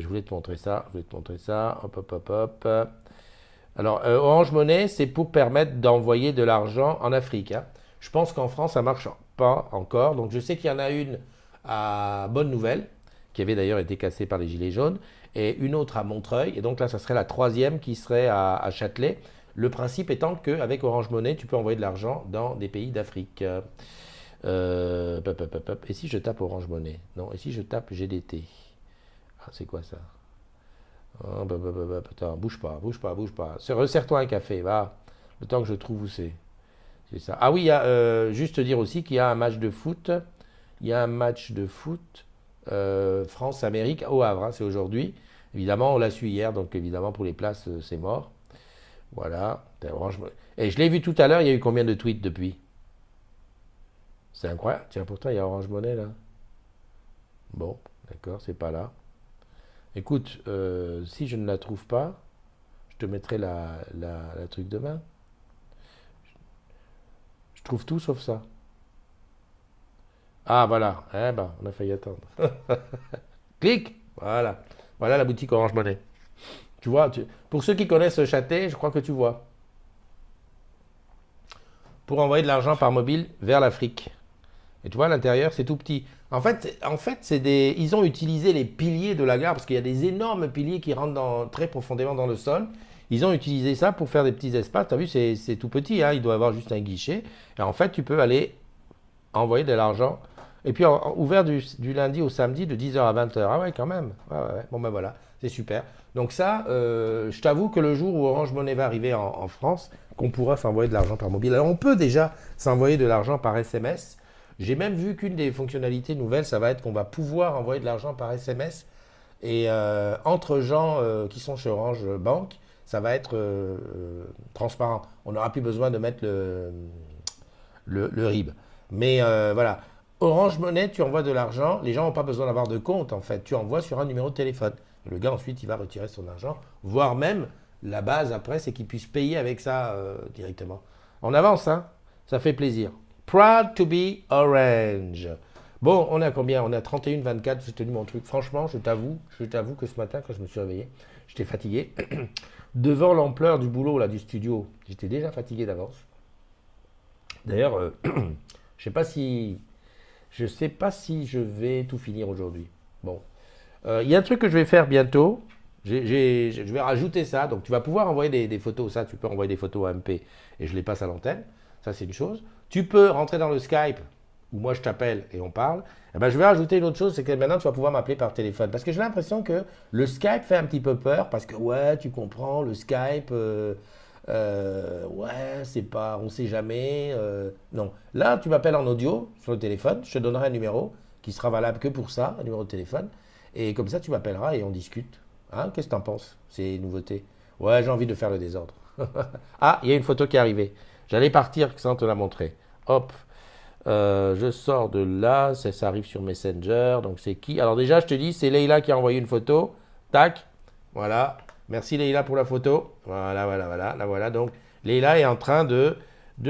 voulais te montrer ça, hop. Alors, Orange Money, c'est pour permettre d'envoyer de l'argent en Afrique, hein. Je pense qu'en France, ça marche pas encore. Donc, je sais qu'il y en a une à Bonne Nouvelle, qui avait d'ailleurs été cassée par les Gilets jaunes, et une autre à Montreuil. Et donc là, ça serait la troisième qui serait à Châtelet. Le principe étant qu'avec Orange Money, tu peux envoyer de l'argent dans des pays d'Afrique. Et si je tape Orange Money? Non, et si je tape GDT? Ah, c'est quoi ça? Oh, attends, bouge pas. Resserre-toi un café, va. Le temps que je trouve où c'est. C'est ça. Ah oui, juste dire aussi qu'il y a un match de foot. Il y a un match de foot France-Amérique au Havre, hein, c'est aujourd'hui. Évidemment, on l'a su hier, donc évidemment pour les places, c'est mort. Voilà. Orange. Et je l'ai vu tout à l'heure, il y a eu combien de tweets depuis? C'est incroyable. Tiens, pourtant, il y a Orange Money là. Bon, d'accord, c'est pas là. Écoute, si je ne la trouve pas, te mettrai la truc demain. Je trouve tout sauf ça. Ah, voilà. Eh ben, on a failli attendre. Clique. Voilà. Voilà la boutique Orange Money. Tu vois, pour ceux qui connaissent Châté, je crois que tu vois. Pour envoyer de l'argent par mobile vers l'Afrique. Et tu vois, à l'intérieur, c'est tout petit. En fait ils ont utilisé les piliers de la gare, parce qu'il y a des énormes piliers qui rentrent très profondément dans le sol. Ils ont utilisé ça pour faire des petits espaces. Tu as vu, c'est tout petit, hein, il doit avoir juste un guichet. Et en fait, tu peux aller envoyer de l'argent. Et puis, ouvert du lundi au samedi de 10h à 20h. Ah ouais, quand même. Ouais, ouais, ouais. Bon, ben voilà, c'est super. Donc ça, je t'avoue que le jour où Orange Money va arriver en France, qu'on pourra s'envoyer de l'argent par mobile. Alors, on peut déjà s'envoyer de l'argent par SMS. J'ai même vu qu'une des fonctionnalités nouvelles, ça va être qu'on va pouvoir envoyer de l'argent par SMS. Et entre gens qui sont chez Orange Bank, ça va être transparent. On n'aura plus besoin de mettre le RIB. Mais voilà, Orange Money, tu envoies de l'argent, les gens n'ont pas besoin d'avoir de compte en fait. Tu envoies sur un numéro de téléphone. Le gars ensuite, il va retirer son argent, voire même la base après, c'est qu'il puisse payer avec ça directement. On avance, hein? Ça fait plaisir. Proud to be Orange. Bon, on est à combien? On est à 31,24. J'ai tenu mon truc. Franchement, je t'avoue que ce matin, quand je me suis réveillé, j'étais fatigué. Devant l'ampleur du boulot là, du studio, j'étais déjà fatigué d'avance. D'ailleurs, je sais pas si je vais tout finir aujourd'hui. Bon, il y a un truc que je vais faire bientôt. Je vais rajouter ça. Donc, tu vas pouvoir envoyer des photos. Ça, tu peux envoyer des photos à MP et je les passe à l'antenne. Ça, c'est une chose. Tu peux rentrer dans le Skype où moi je t'appelle et on parle. Eh ben, je vais rajouter une autre chose, c'est que maintenant tu vas pouvoir m'appeler par téléphone. Parce que j'ai l'impression que le Skype fait un petit peu peur. Parce que, ouais, tu comprends, le Skype, ouais, c'est pas, on sait jamais. Non. Là, tu m'appelles en audio sur le téléphone. Je te donnerai un numéro qui sera valable que pour ça, un numéro de téléphone. Et comme ça, tu m'appelleras et on discute. Hein, qu'est-ce que tu en penses, ces nouveautés? Ouais, j'ai envie de faire le désordre. Ah, il y a une photo qui est arrivée. J'allais partir sans te la montrer. Hop, je sors de là, ça arrive sur Messenger. Donc c'est qui? Alors déjà, je te dis, c'est Leïla qui a envoyé une photo. Tac, voilà. Merci Leïla pour la photo. Voilà, voilà, voilà. Là, voilà. Donc Leïla est en train de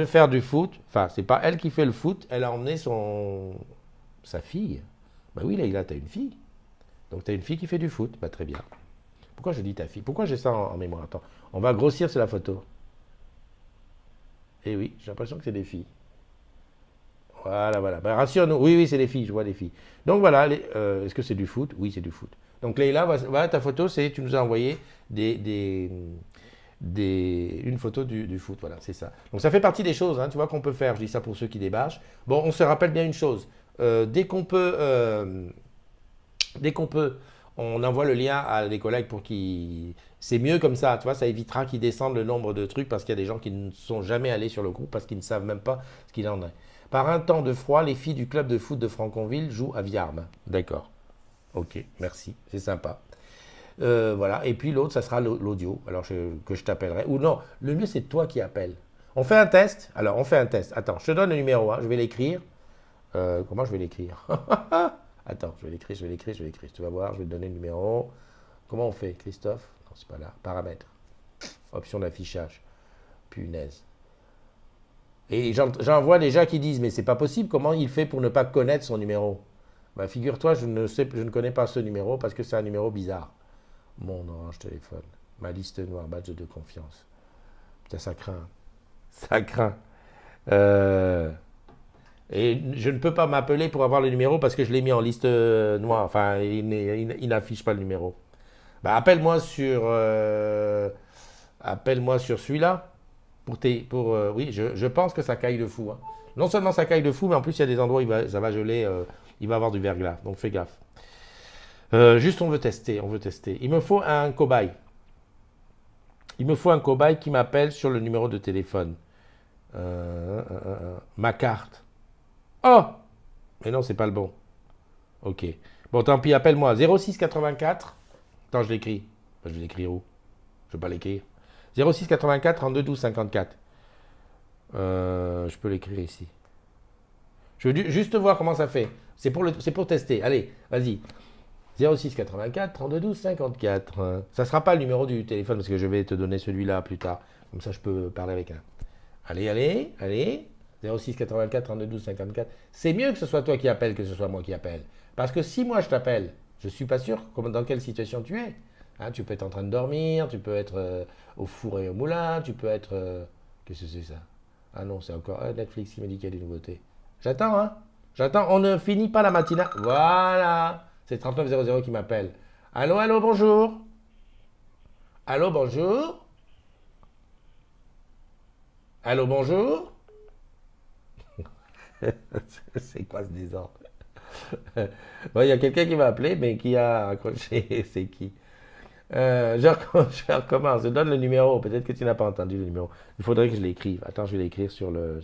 faire du foot. Enfin, c'est pas elle qui fait le foot. Elle a emmené sa fille. Bah oui, Leïla, t'as une fille. Donc t'as une fille qui fait du foot. Bah très bien. Pourquoi je dis ta fille? Pourquoi j'ai ça en mémoire? Attends, on va grossir sur la photo. Eh oui, j'ai l'impression que c'est des filles. Voilà, voilà. Ben, rassure-nous. Oui, oui, c'est des filles, je vois des filles. Donc voilà, est-ce que c'est du foot? Oui, c'est du foot. Donc Leïla, voilà ta photo, tu nous as envoyé une photo du foot, voilà, c'est ça. Donc ça fait partie des choses, hein, tu vois, qu'on peut faire. Je dis ça pour ceux qui débarquent. Bon, on se rappelle bien une chose. Dès qu'on peut, on envoie le lien à des collègues pour qu'ils... C'est mieux comme ça, tu vois, ça évitera qu'ils descendent le nombre de trucs parce qu'il y a des gens qui ne sont jamais allés sur le groupe parce qu'ils ne savent même pas ce qu'il en est. Par un temps de froid, les filles du club de foot de Franconville jouent à Viarme. D'accord. Ok, merci, c'est sympa. Voilà, et puis l'autre, ça sera l'audio, alors que je t'appellerai. Ou non, le mieux c'est toi qui appelles. On fait un test? Alors, on fait un test. Attends, je te donne le numéro, hein, je vais l'écrire. Comment je vais l'écrire? Attends, je vais l'écrire. Tu vas voir, je vais te donner le numéro. Comment on fait, Christophe? Non, c'est pas là. Paramètres. Option d'affichage. Punaise. Et j'en vois déjà qui disent, mais c'est pas possible, comment il fait pour ne pas connaître son numéro? Bah, figure-toi, je ne connais pas ce numéro parce que c'est un numéro bizarre. Mon Orange téléphone. Ma liste noire, badge de confiance. Putain, ça craint. Ça craint. Et je ne peux pas m'appeler pour avoir le numéro parce que je l'ai mis en liste noire. Enfin, il n'affiche pas le numéro. Bah, appelle-moi sur celui-là. Oui, je pense que ça caille de fou, hein. Non seulement ça caille de fou, mais en plus il y a des endroits où ça va geler, il va avoir du verglas. Donc fais gaffe. Juste on veut tester. Il me faut un cobaye. Qui m'appelle sur le numéro de téléphone. Ma carte. Oh! Mais non, c'est pas le bon. Ok. Bon, tant pis, appelle-moi. 06 84. Attends, je l'écris. Je vais l'écrire où? Je ne vais pas l'écrire. 06 84 32 12 54. Je peux l'écrire ici. Je veux juste voir comment ça fait. C'est pour tester. Allez, vas-y. 06 84 32 12 54. Ça ne sera pas le numéro du téléphone parce que je vais te donner celui-là plus tard. Comme ça, je peux parler avec un. Allez, allez, allez. 06 84 32 12 54. C'est mieux que ce soit toi qui appelle que ce soit moi qui appelle. Parce que si moi je t'appelle, je ne suis pas sûr dans quelle situation tu es. Hein, tu peux être en train de dormir, tu peux être au four et au moulin, tu peux être. Qu'est-ce que c'est ça? Ah non, c'est encore Netflix qui me dit qu'il y a des nouveautés. J'attends, hein. J'attends. On ne finit pas la matinale. Voilà. C'est 3900 qui m'appelle. Allô, allô, bonjour. Allô, bonjour. Allô, bonjour. C'est quoi ce désordre? Bon, il y a quelqu'un qui m'a appelé, mais qui a accroché. C'est qui? Je recommence. Je donne le numéro. Peut-être que tu n'as pas entendu le numéro. Il faudrait que je l'écrive. Attends, je vais l'écrire sur le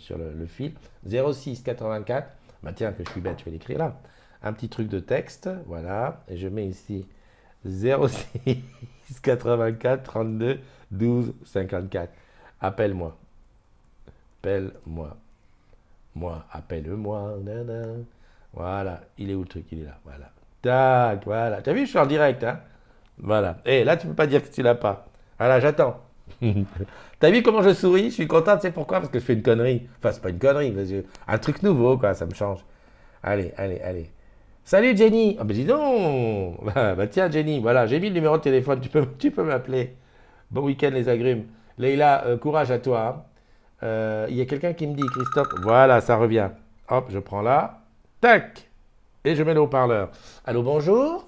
fil. 06 84. Bah tiens, que je suis bête, je vais l'écrire là. Un petit truc de texte. Voilà. Et je mets ici 06 84 32 12 54. Appelle-moi. Appelle-moi. Moi, appelle-moi. Nana. Voilà. Il est où le truc? Il est là. Voilà. Tac. Voilà. T'as vu, je suis en direct, hein? Voilà. Et là, tu peux pas dire que tu l'as pas. Voilà, j'attends. T'as vu comment je souris? Je suis content, tu sais pourquoi? Parce que je fais une connerie. Enfin, c'est pas une connerie, mais un truc nouveau, quoi, ça me change. Allez, allez, allez. Salut Jenny! Ah, ben dis donc! Bah, tiens, Jenny, voilà, j'ai mis le numéro de téléphone, tu peux m'appeler. Bon week-end, les agrumes. Leïla, courage à toi, hein. Il y a quelqu'un qui me dit, Christophe, voilà, ça revient. Hop, je prends là. Tac! Et je mets le haut-parleur. Allô, bonjour?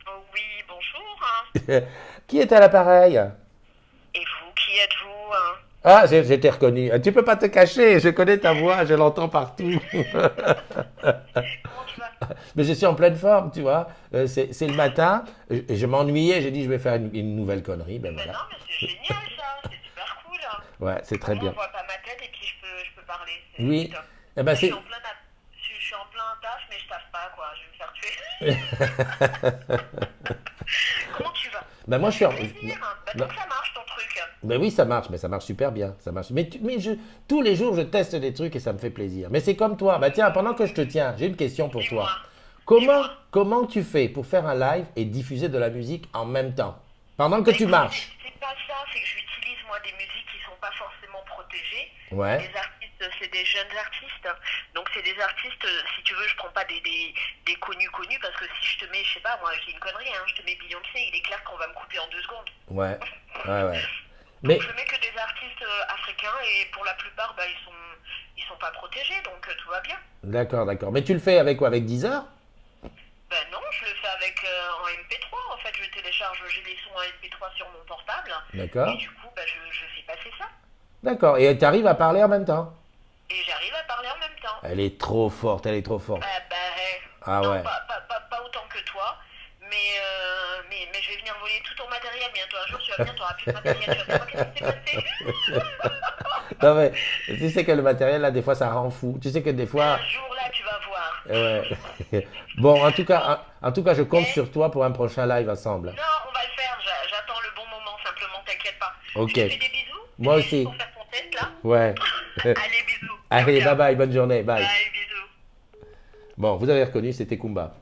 Oh oui, bonjour. Qui est à l'appareil? Et vous, qui êtes-vous? Ah, j'ai été reconnu. Tu peux pas te cacher, je connais ta voix, je l'entends partout. Comment tu vas? Mais je suis en pleine forme, tu vois. C'est le matin, je m'ennuyais, j'ai dit je vais faire une nouvelle connerie, ben Mais voilà. non, mais c'est génial ça, c'est super cool. Ouais, c'est très Au moins, bien. on voit pas ma tête et puis je peux parler, c'est Oui, top. eh ben Là, je suis c'est... en plein je suis en plein taf, mais je taffe pas, quoi, je vais me faire tuer. Comment tu vas? Ben moi Ça je suis fait en... plaisir. Bah, Non. donc ça marche ton truc. Ben oui, ça marche, mais ça marche super bien, ça marche. Tous les jours, je teste des trucs et ça me fait plaisir. Mais c'est comme toi. Bah tiens, pendant que je te tiens, j'ai une question pour Dis-moi, toi. Comment, dis-moi. comment tu fais pour faire un live et diffuser de la musique en même temps? Pendant que Bah, tu écoute, marches. c'est pas ça, c'est que j'utilise moi des musiques qui sont pas forcément protégées. Ouais, Les artistes, c'est des jeunes artistes. Donc c'est des artistes, si tu veux, je prends pas des connus parce que si je te mets, je sais pas, moi je dis une connerie, hein, je te mets Beyoncé, il est clair qu'on va me couper en 2 secondes. ouais, ouais, ouais. Donc Mais, je mets que des artistes africains et pour la plupart, bah, ils sont pas protégés, donc tout va bien. d'accord, d'accord. Mais tu le fais avec quoi? Avec Deezer? Ben non, je le fais avec en MP3. En fait, je télécharge, j'ai des sons en MP3 sur mon portable et D'accord. du coup, bah, je fais passer ça. D'accord. Et tu arrives à parler en même temps? Et j'arrive à parler en même temps. Elle est trop forte, elle est trop forte. Ben, Ah non, ouais. pas autant que toi, mais je vais venir voler tout ton matériel bientôt. Un jour, tu vas venir, tu n'auras plus de matériel. Tu vas dire, qu'est-ce qui s'est passé? Non mais, tu sais que le matériel, là, des fois, ça rend fou. Tu sais que des fois... Un jour là, tu vas voir. Ouais. Bon, en tout cas, je compte sur toi pour un prochain live ensemble. Non, on va le faire. J'attends le bon moment, simplement, t'inquiète pas. Je Ok. te fais des bisous. Moi Juste aussi. pour faire ton test là. Ouais. Allez, bisous. Allez, Ciao, bye bye, bonne journée, bye. bye, bisous. Bon, vous avez reconnu, c'était Kumba.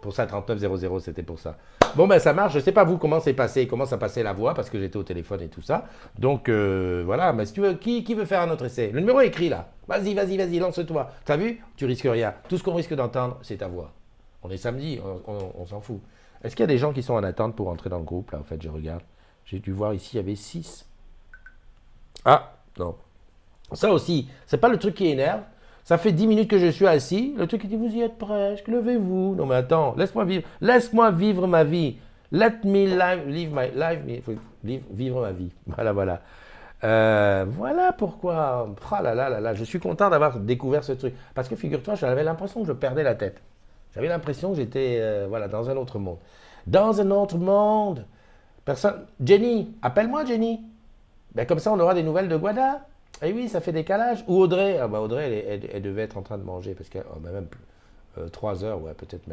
Pour ça, 3900, c'était pour ça. Bon, ben ça marche. Je sais pas vous comment c'est passé, comment ça passait la voix, parce que j'étais au téléphone et tout ça. Donc, voilà. Mais si tu veux, qui veut faire un autre essai? Le numéro est écrit là. Vas-y, vas-y, vas-y, lance-toi. T'as vu? Tu risques rien. Tout ce qu'on risque d'entendre, c'est ta voix. On est samedi, on s'en fout. Est-ce qu'il y a des gens qui sont en attente pour entrer dans le groupe là? En fait, je regarde. J'ai dû voir ici, il y avait 6. Ah, non. Ça aussi, c'est pas le truc qui énerve. Ça fait 10 minutes que je suis assis. Le truc qui dit, vous y êtes presque, levez-vous. Non mais attends, laisse-moi vivre ma vie. Let me live my life, vivre ma vie. Voilà, voilà. Voilà pourquoi. Ah là là là là, je suis content d'avoir découvert ce truc. Parce que figure-toi, j'avais l'impression que je perdais la tête. J'avais l'impression que j'étais voilà, dans un autre monde. Dans un autre monde. Personne. Jenny, appelle-moi Jenny. Ben, comme ça, on aura des nouvelles de Guada. Eh oui, ça fait décalage. Ou Audrey. Ah bah Audrey, elle devait être en train de manger. Parce que même 3 heures, ouais, peut-être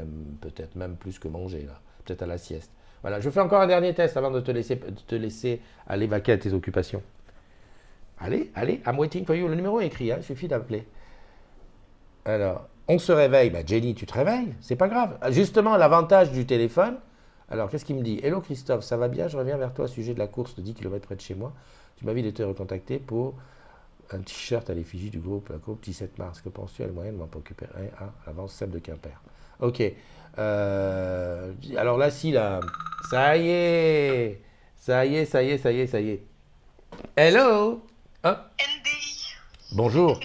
même plus que manger, là. Peut-être à la sieste. Voilà, je fais encore un dernier test avant de te laisser aller vaquer à tes occupations. Allez, allez, I'm waiting for you. Le numéro est écrit, hein, il suffit d'appeler. Alors, On se réveille. Bah, Jenny, tu te réveilles. C'est pas grave. Justement, l'avantage du téléphone. Alors, qu'est-ce qu'il me dit? Hello Christophe, ça va bien? Je reviens vers toi au sujet de la course de 10 km près de chez moi. Tu m'as dit de te recontacter pour un t-shirt à l'effigie du groupe, la groupe 17 mars. Que penses-tu à la moyenne? On va pas occuper à l'avance Seb de Quimper. Ok. Alors là, si, là. Ça y est. Ça y est, ça y est, ça y est, ça y est. Hello. Hop. NDI. Bonjour.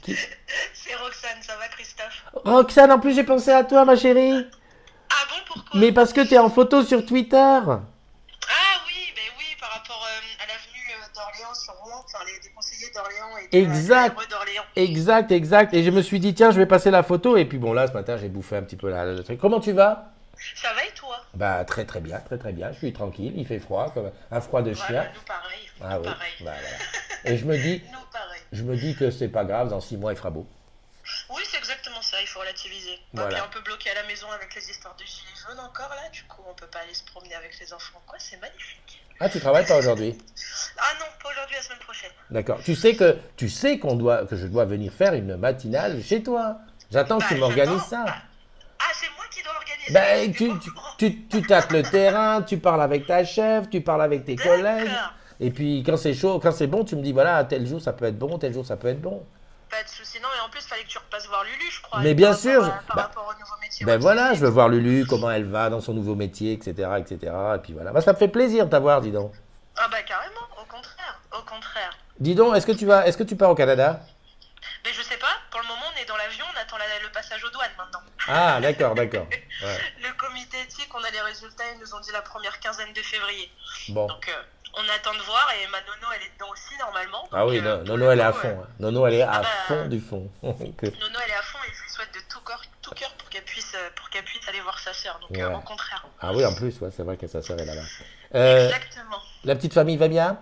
C'est Roxane, ça va Christophe? Roxane, en plus, j'ai pensé à toi, ma chérie. Ah bon, pourquoi? Mais parce que tu es en photo sur Twitter. Ah oui, ben oui, par rapport à l'avenue d'Orléans sur Rouen, enfin des conseillers d'Orléans et Exact. rue d'Orléans. Exact, exact. Et je me suis dit, tiens, je vais passer la photo. Et puis bon, là, ce matin, j'ai bouffé un petit peu le truc. Comment tu vas? Ça va et toi? Bah, très très bien, très très bien. Je suis tranquille, il fait froid, comme un froid de chien. Voilà, nous pareil. Ah Nous oui, pareil. bah, voilà. Et Nous pareil. je me dis que c'est pas grave, dans 6 mois, il fera beau. Oui, c'est exactement ça, il faut relativiser. Voilà. On est un peu bloqué à la maison avec les histoires de gilets jaunes encore là, du coup on peut pas aller se promener avec les enfants. Quoi, c'est magnifique. Ah, tu travailles pas aujourd'hui? Ah non, pas aujourd'hui, la semaine prochaine. D'accord. Tu sais que je dois venir faire une matinale chez toi. J'attends que tu m'organises ça. Ah, c'est moi qui dois organiser. Ben, tu tâtes le terrain, tu parles avec ta chef, tu parles avec tes collègues. D'accord. Et puis quand c'est chaud, quand c'est bon, tu me dis voilà, tel jour ça peut être bon, tel jour ça peut être bon. Pas de soucis. Non, mais en plus, il fallait que tu repasses voir Lulu, je crois. Mais bien par sûr, rapport à- Par bah, rapport au nouveau métier. Ben ouais, voilà, c'est- je veux voir Lulu, comment elle va dans son nouveau métier, etc., etc. Et puis voilà. Bah, ça me fait plaisir de t'avoir, dis donc. Ah bah carrément, au contraire. Au contraire. Dis donc, est-ce que tu pars au Canada? Mais je sais pas, pour le moment, on est dans l'avion, on attend le passage aux douanes maintenant. Ah, d'accord, d'accord. Ouais. Le comité éthique, on a les résultats, ils nous ont dit la première quinzaine de février. Bon. Donc, on attend de voir et ma nono, elle est dedans aussi normalement. Ah Donc, oui, pour Nono, le elle est à coup, fond. Hein. Nono, elle est à bah, fond du fond. Que- Nono, elle est à fond et je lui souhaite de tout cœur pour qu'elle puisse aller voir sa sœur. Donc, Ouais. au contraire. Ah oui, en plus, ouais, c'est vrai que sa sœur est là-bas. Exactement. La petite famille va bien?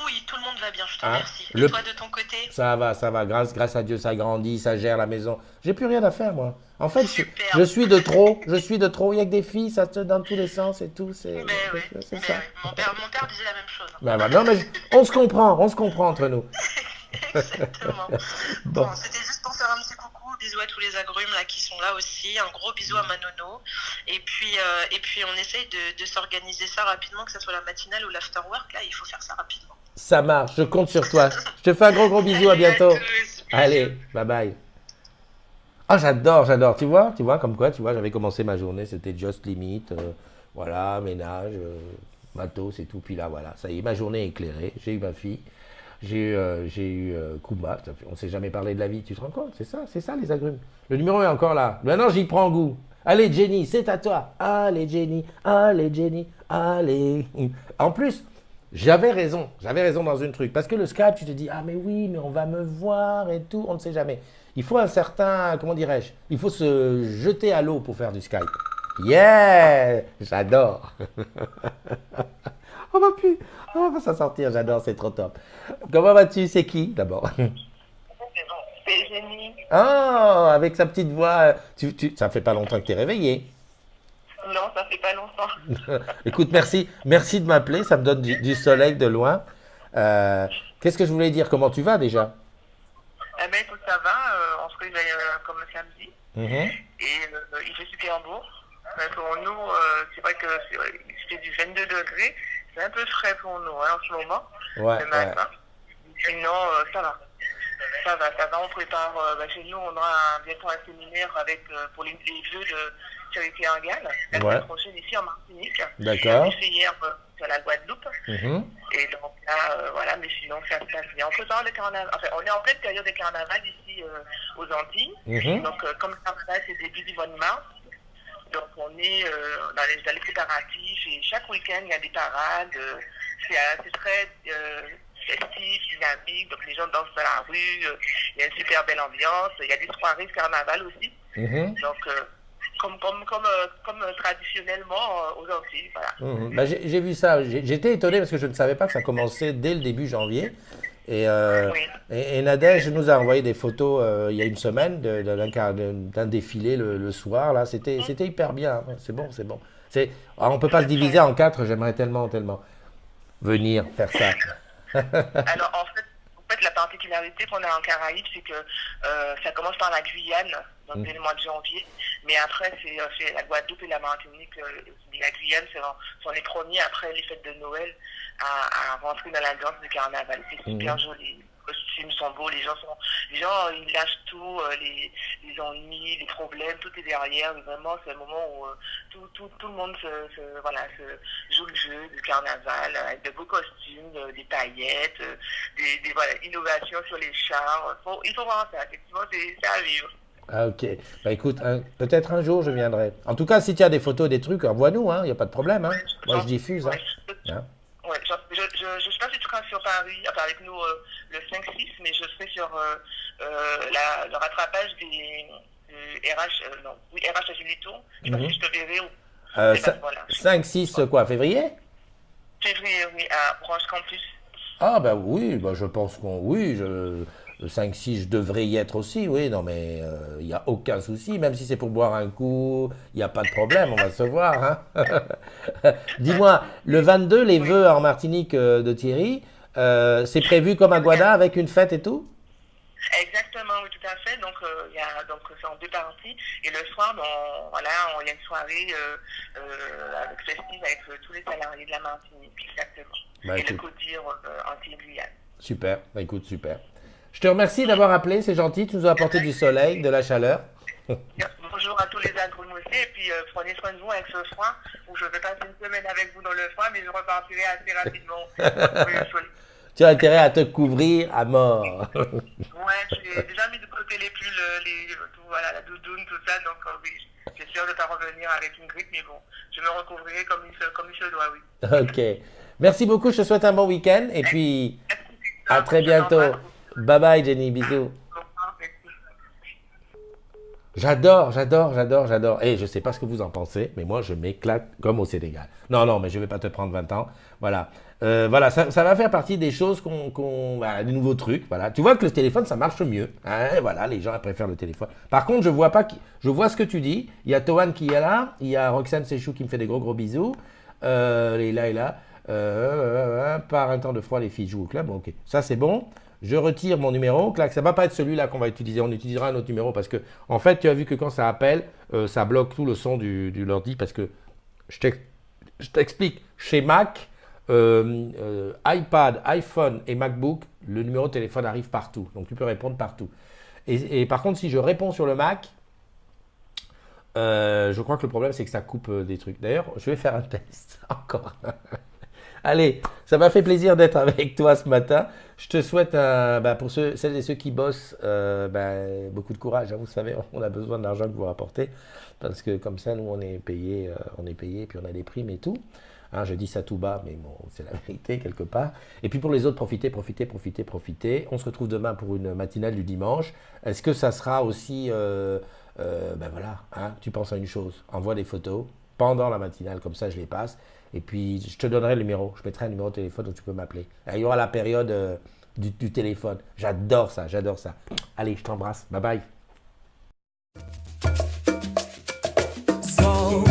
Oui, tout le monde va bien, je te Ah, remercie. le- Et toi, de ton côté? Ça va, ça va. Grâce à Dieu, ça grandit, ça gère la maison. J'ai plus rien à faire, moi. En fait, Super. je suis de trop. Je suis de trop. Il y a que des filles, ça se dans tous les sens et tout. C'est Mais ça. ouais. Mon père disait la même chose. Ben voilà. Non, mais on se comprend entre nous. Exactement. Bon. Bon, c'était juste pour faire un petit coucou, bisous à tous les agrumes là qui sont là aussi, un gros bisou à ma nono. Et puis on essaye de s'organiser ça rapidement, que ce soit la matinale ou l'afterwork, là il faut faire ça rapidement. Ça marche, je compte sur toi. Je te fais un gros bisou, à bientôt. tous, bisous. Allez, bye bye. Ah, j'adore. Tu vois, comme quoi, j'avais commencé ma journée, c'était just limit. Voilà, ménage, matos et tout. Puis là, voilà, ça y est, ma journée est éclairée. J'ai eu ma fille, j'ai eu Kumba. On ne s'est jamais parlé de la vie, tu te rends compte? C'est ça les agrumes. Le numéro est encore là. Maintenant, j'y prends goût. Allez, Jenny, c'est à toi. Allez, Jenny, allez. En plus, j'avais raison dans une truc. Parce que le Skype, tu te dis, ah mais oui, mais on va me voir et tout, on ne sait jamais. Il faut un certain, comment dirais-je, il faut se jeter à l'eau pour faire du Skype. Yeah, j'adore. On va s'en sortir, j'adore, c'est trop top. Comment vas-tu? C'est qui d'abord? C'est Jenny. Oh, avec sa petite voix, ça fait pas longtemps que tu es réveillé. Non, ça fait pas longtemps. Écoute, merci de m'appeler, ça me donne du soleil de loin. Qu'est-ce que je voulais dire? Comment tu vas déjà? Eh ben écoute, ça va, on se réveille comme samedi. Mhm. Et il fait super beau. Pour nous, c'est vrai que c'est du 22 degrés. C'est un peu frais pour nous en ce moment, Ouais, le matin. Sinon, ça va. Ça va. On prépare, chez nous, on aura bientôt un séminaire pour les vœux de Charité en Galles, la semaine prochaine ici en Martinique. D'accord. On a fait hier sur la Guadeloupe. Mhm. Et donc là, voilà, mais sinon, ça se passe bien. On prépare le carnaval. Enfin, on est en pleine période de carnaval ici aux Antilles. Mhm. Donc, comme le carnaval, c'est début du mois de mars. Donc, on est dans les préparatifs et chaque week-end, il y a des parades. C'est très festif, dynamique. Donc, les gens dansent dans la rue. Il y a une super belle ambiance. Il y a des soirées de carnaval aussi. Mhm. Donc, comme traditionnellement aux Antilles. Voilà. Mhm. Bah, j'ai vu ça. J'étais étonné parce que je ne savais pas que ça commençait dès le début janvier. Et Nadège nous a envoyé des photos il y a une semaine d'un défilé le soir. Là, c'était hyper bien. C'est bon. On ne peut pas se diviser en 4. J'aimerais tellement venir faire ça. Alors, en fait, la particularité qu'on a en Caraïbes, c'est que ça commence par la Guyane. donc dès le mois de janvier. Mais après, c'est la Guadeloupe et la Martinique, la Guyane sont les premiers après les fêtes de Noël à rentrer dans la danse du carnaval. C'est super joli. Les costumes sont beaux, les gens ils lâchent tout, les ennuis, les problèmes, tout est derrière. Et vraiment, c'est le moment où tout le monde se joue le jeu du carnaval avec de beaux costumes, des paillettes, des innovations sur les chars. Il faut voir ça, effectivement, c'est à vivre. Ah, ok. Bah écoute, peut-être un jour je viendrai. En tout cas, si tu as des photos, des trucs, envoie-nous, il n'y a pas de problème. Hein. Moi, je diffuse. Hein. Ouais, je sais pas si tu seras sur Paris, avec nous le 5-6, mais je serai sur le rattrapage des RH Agilito. Je sais pas si je te verrai ou. 5-6 quoi, février? Février, oui, à Branche Campus. Ah bah oui, je pense le 5-6, je devrais y être aussi, oui, non mais il n'y a aucun souci, même si c'est pour boire un coup, il n'y a pas de problème, on va se voir. Hein. Dis-moi, le 22, les vœux en Martinique de Thierry, c'est prévu comme à Guada avec une fête et tout? Exactement, oui, tout à fait. Donc, c'est en 2 parties. Et le soir, il y a une soirée avec festive avec tous les salariés de la Martinique, exactement. Bah, et le CODIR anti-Guyane. Super, bah, écoute, super. Je te remercie d'avoir appelé, c'est gentil, tu nous as apporté du soleil, de la chaleur. Bonjour à tous les agronomes aussi, et puis prenez soin de vous avec ce froid, où je vais passer une semaine avec vous dans le froid, mais je repartirai assez rapidement. Tu as intérêt à te couvrir à mort. Ouais, j'ai déjà mis de côté les pulls, la doudoune, tout ça, donc oui, j'ai sûr de ne pas revenir avec une grippe, mais bon, je me recouvrirai comme il se doit, oui. Ok. Merci beaucoup, je te souhaite un bon week-end, et puis à très bientôt. Bye bye Jenny, bisous. J'adore. Et je ne sais pas ce que vous en pensez, mais moi je m'éclate comme au Sénégal. Non, mais je ne vais pas te prendre 20 ans. Voilà. Ça va faire partie des choses des nouveaux trucs. Voilà. Tu vois que le téléphone, ça marche mieux. Hein, voilà, les gens préfèrent le téléphone. Par contre, je vois ce que tu dis. Il y a Toan qui est là. Il y a Roxane Séchou qui me fait des gros bisous. Et là. Par un temps de froid, les filles jouent au club. Ok, ça c'est bon. Je retire mon numéro. Clac, ça ne va pas être celui-là qu'on va utiliser. On utilisera un autre numéro parce que, en fait, tu as vu que quand ça appelle, ça bloque tout le son du l'ordi parce que je t'explique. Chez Mac, iPad, iPhone et MacBook, le numéro de téléphone arrive partout. Donc, tu peux répondre partout. Et par contre, si je réponds sur le Mac, je crois que le problème, c'est que ça coupe des trucs. D'ailleurs, je vais faire un test encore. Allez, ça m'a fait plaisir d'être avec toi ce matin. Je te souhaite, pour celles et ceux qui bossent, beaucoup de courage. Hein, vous savez, on a besoin de l'argent que vous rapportez. Parce que comme ça, nous, on est payé, puis on a des primes et tout. Hein, je dis ça tout bas, mais bon, c'est la vérité quelque part. Et puis pour les autres, profitez. On se retrouve demain pour une matinale du dimanche. Est-ce que ça sera aussi... tu penses à une chose. Envoie des photos pendant la matinale, comme ça je les passe. Et puis, je te donnerai le numéro. Je mettrai un numéro de téléphone où tu peux m'appeler. Il y aura la période du téléphone. J'adore ça. Allez, je t'embrasse. Bye bye. So,